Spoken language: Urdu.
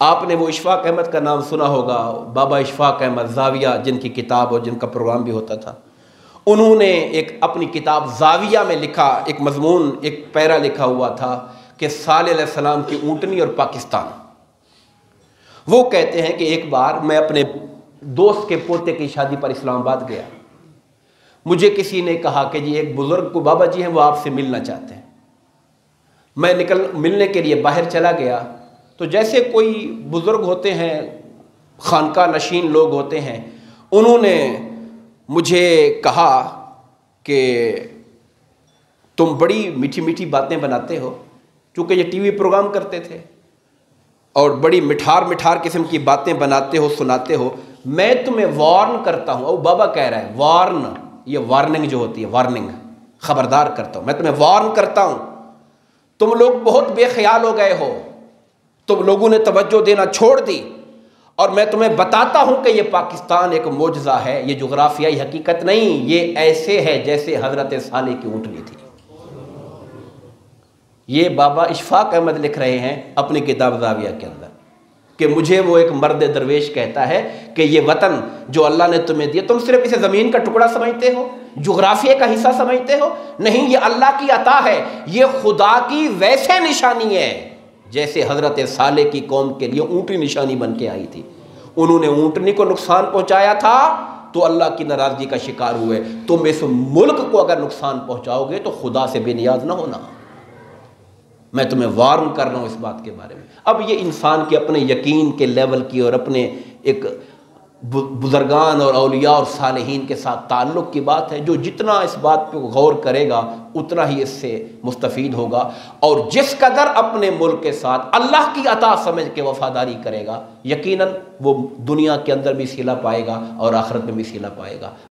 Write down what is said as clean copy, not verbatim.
آپ نے وہ اشفاق احمد کا نام سنا ہوگا، بابا اشفاق احمد زاویہ، جن کی کتاب اور جن کا پروگرام بھی ہوتا تھا۔ انہوں نے ایک اپنی کتاب زاویہ میں لکھا، ایک مضمون، ایک پیرا لکھا ہوا تھا کہ صالح علیہ السلام کی اونٹنی اور پاکستان۔ وہ کہتے ہیں کہ ایک بار میں اپنے دوست کے پوتے کی شادی پر اسلام آباد گیا، مجھے کسی نے کہا کہ جی ایک بزرگ کو بابا جی ہیں، وہ آپ سے ملنا چاہتے ہیں۔ میں ملنے کے لیے باہر چلا گیا، تو جیسے کوئی بزرگ ہوتے ہیں، خانقاہ نشین لوگ ہوتے ہیں، انہوں نے مجھے کہا کہ تم بڑی میٹھی میٹھی باتیں بناتے ہو، چونکہ یہ ٹی وی پروگرام کرتے تھے، اور بڑی مٹھار قسم کی باتیں بناتے ہو، سناتے ہو، میں تمہیں وارن کرتا ہوں۔ او بابا کہہ رہا ہے وارن، یہ وارننگ جو ہوتی ہے، وارننگ، خبردار کرتا ہوں، میں تمہیں وارن کرتا ہوں، تم لوگ بہت بے خیال ہو گئے ہو، تم لوگوں نے توجہ دینا چھوڑ دی، اور میں تمہیں بتاتا ہوں کہ یہ پاکستان ایک معجزہ ہے، یہ جغرافیائی حقیقت نہیں، یہ ایسے ہے جیسے حضرت صالح کی اونٹنی تھی۔ یہ بابا اشفاق احمد لکھ رہے ہیں اپنی کتاب زاویہ کے اندر کہ مجھے وہ ایک مرد درویش کہتا ہے کہ یہ وطن جو اللہ نے تمہیں دیا، تم صرف اسے زمین کا ٹکڑا سمجھتے ہو، جغرافیے کا حصہ سمجھتے ہو، نہیں، یہ اللہ کی عطا ہے، یہ خدا کی ویسے نشانی ہے جیسے حضرت صالح کی قوم کے لیے اونٹنی نشانی بن کے آئی تھی۔ انہوں نے اونٹنی کو نقصان پہنچایا تھا تو اللہ کی ناراضگی کا شکار ہوئے، تم اس ملک کو اگر نقصان پہنچاؤ گے تو خدا سے بے نیاز نہ ہونا۔ میں تمہیں وارن کر رہا ہوں اس بات کے بارے میں۔ اب یہ انسان کے اپنے یقین کے لیول کی اور اپنے ایک بزرگان اور اولیاء اور صالحین کے ساتھ تعلق کی بات ہے، جو جتنا اس بات پہ غور کرے گا اتنا ہی اس سے مستفید ہوگا، اور جس قدر اپنے ملک کے ساتھ اللہ کی عطا سمجھ کے وفاداری کرے گا، یقیناً وہ دنیا کے اندر بھی صلہ پائے گا اور آخرت میں بھی صلہ پائے گا۔